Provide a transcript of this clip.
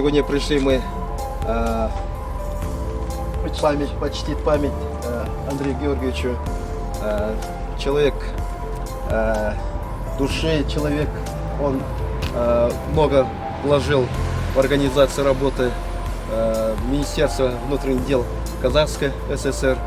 Сегодня пришли мы почтить память Андрею Георгиевичу. Человек души, человек, он много вложил в организацию работы Министерства внутренних дел Казахской ССР.